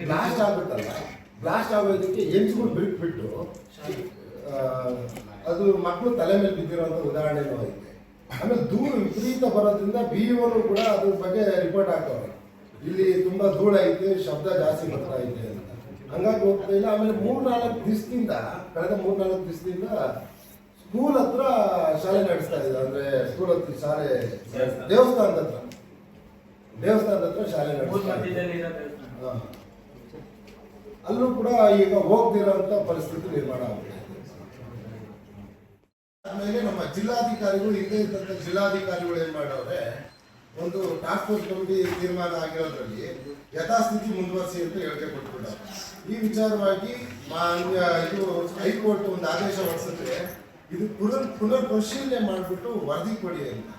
Blast ಆಗುತ್ತಲ್ಲ, blast ಆಗೋದಕ್ಕೆ ಎಂಚುಗಳು ಬಿಟ್ಬಿಟ್ಟು ಅದು ಮಕ್ಕಳು ತಲೆ ಮೇಲೆ ಬಿದ್ದಿರುವಂಥ ಉದಾಹರಣೆನೂ ಐತೆ. ಆಮೇಲೆ ಧೂಳು ವಿಪರೀತ ಬರೋದ್ರಿಂದ BEO ಕೂಡ ಅದ್ರ ಬಗ್ಗೆ ರಿಪೋರ್ಟ್ ಹಾಕವ್ರೆ, ಇಲ್ಲಿ ತುಂಬ ಧೂಳು ಐತೆ, ಶಬ್ದ ಜಾಸ್ತಿ ಬರ್ತಾ ಐತೆ ಅಂತ. ಹಂಗಾಗಿ ಹೋಗ್ತಾ ಇಲ್ಲ. ಆಮೇಲೆ 3-4 ದಿವಸದಿಂದ, ಕಳೆದ 3-4 ದಿವಸದಿಂದ ಸ್ಕೂಲ್ ಹತ್ರ ಶಾಲೆ ನಡೆಸ್ತಾ ಇದೆ. ಅಂದರೆ ಸ್ಕೂಲ್ ಹತ್ರ ಶಾಲೆ, ದೇವಸ್ಥಾನದ ಹತ್ರ ಶಾಲೆ ನಡೆಸ್ತಾ ಇದೆ. ಅಲ್ಲೂ ಕೂಡ ಈಗ ಹೋಗ್ದಿರೋಂಥ ಪರಿಸ್ಥಿತಿ ನಿರ್ಮಾಣ ಆಗಿದೆ. ಆಮೇಲೆ ನಮ್ಮ ಜಿಲ್ಲಾಧಿಕಾರಿಗಳು, ಹಿಂದೆ ಇದ್ದಂಥ ಜಿಲ್ಲಾಧಿಕಾರಿಗಳು ಏನು ಮಾಡವ್ರೆ, ಒಂದು ಟಾಸ್ಕ್ ಫೋರ್ಸ್ ಕಮಿಟಿ ತೀರ್ಮಾನ ಆಗಿರೋದ್ರಲ್ಲಿ ಯಥಾಸ್ಥಿತಿ ಮುಂದುವರಿಸಿ ಅಂತ ಹೇಳಿಕೆ ಕೊಟ್ಬಿಟ್ಟಾರೆ. ಈ ವಿಚಾರವಾಗಿ ಇದು ಹೈಕೋರ್ಟ್ ಒಂದು ಆದೇಶ ಹೊರಡಿಸಿದ್ರೆ ಇದು ಪುನರ್ ಪರಿಶೀಲನೆ ಮಾಡಿಬಿಟ್ಟು ವರದಿ ಕೊಡಿ ಅಂತ.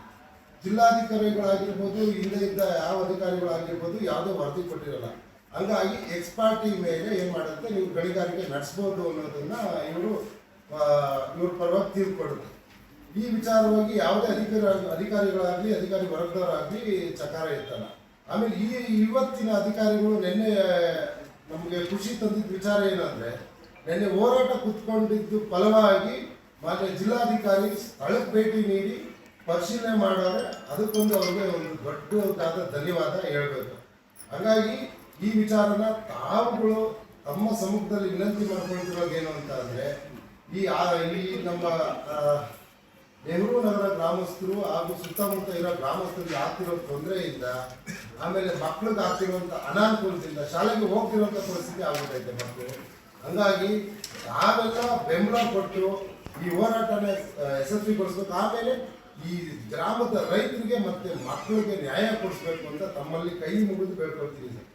ಜಿಲ್ಲಾಧಿಕಾರಿಗಳಾಗಿರ್ಬೋದು, ಹಿಂದೆ ಇದ್ದ ಯಾವ ಅಧಿಕಾರಿಗಳಾಗಿರ್ಬೋದು, ಯಾವುದೇ ವರದಿ ಕೊಟ್ಟಿರಲ್ಲ. ಹಂಗಾಗಿ ಎಕ್ಸ್ಪರ್ಟಿ ಮೇಲೆ ಏನು ಮಾಡುತ್ತೆ, ನೀವು ಗಣಿಗಾರಿಕೆ ನಡೆಸ್ಬೋದು ಅನ್ನೋದನ್ನ ಇವ್ರ ಪರವಾಗಿ ತೀರ್ಪು ಕೊಡುತ್ತೆ. ಈ ವಿಚಾರವಾಗಿ ಯಾವುದೇ ಅಧಿಕಾರಿಗಳಾಗಲಿ, ಅಧಿಕಾರಿ ವರ್ಗದವರಾಗಲಿ ಚಕಾರ ಇರ್ತಲ್ಲ. ಆಮೇಲೆ ಇವತ್ತಿನ ಅಧಿಕಾರಿಗಳು ನಿನ್ನೆ ನಮಗೆ ಖುಷಿ ತಂದಿದ್ದ ವಿಚಾರ ಏನಂದ್ರೆ, ನಿನ್ನೆ ಹೋರಾಟ ಕುತ್ಕೊಂಡಿದ್ದು ಫಲವಾಗಿ ಮಾನ್ಯ ಜಿಲ್ಲಾಧಿಕಾರಿ ಸ್ಥಳಕ್ಕೆ ಭೇಟಿ ನೀಡಿ ಪರಿಶೀಲನೆ ಮಾಡೋರೆ. ಅದಕ್ಕೊಂದು ಅವ್ರಿಗೆ ಒಂದು ದೊಡ್ಡದಾದ ಧನ್ಯವಾದ ಹೇಳಬೇಕು. ಹಾಗಾಗಿ ಈ ವಿಚಾರನ ತಾವುಗಳು ತಮ್ಮ ಸಮ್ಮುಖದಲ್ಲಿ ವಿನಂತಿ ಮಾಡ್ಕೊಳ್ತಿರೋದು ಏನು ಅಂತ ಅಂದರೆ, ಈ ನಮ್ಮ ನೆಹರು ನಗರ ಗ್ರಾಮಸ್ಥರು ಹಾಗೂ ಸುತ್ತಮುತ್ತ ಇರೋ ಗ್ರಾಮಸ್ಥರಿಗೆ ಆಗ್ತಿರೋ ತೊಂದರೆಯಿಂದ, ಆಮೇಲೆ ಮಕ್ಕಳಿಗೆ ಆಗ್ತಿರುವಂಥ ಅನಾನುಕೂಲದಿಂದ ಶಾಲೆಗೆ ಹೋಗ್ತಿರುವಂಥ ಪರಿಸ್ಥಿತಿ ಆಗ್ಬಿಟ್ಟೈತೆ ಮಕ್ಕಳು. ಹಂಗಾಗಿ ನಾವೆಲ್ಲ ಬೆಂಬಲ ಕೊಟ್ಟು ಈ ಹೋರಾಟನ ಯಶಸ್ವಿಗೊಳಿಸ್ಬೇಕು. ಆಮೇಲೆ ಈ ಗ್ರಾಮದ ರೈತರಿಗೆ ಮತ್ತು ಮಕ್ಕಳಿಗೆ ನ್ಯಾಯ ಕೊಡಿಸ್ಬೇಕು ಅಂತ ತಮ್ಮಲ್ಲಿ ಕೈ ಮುಗಿದು ಬೇಡ್ಕೊಳ್ತೀವಿ ಸರ್.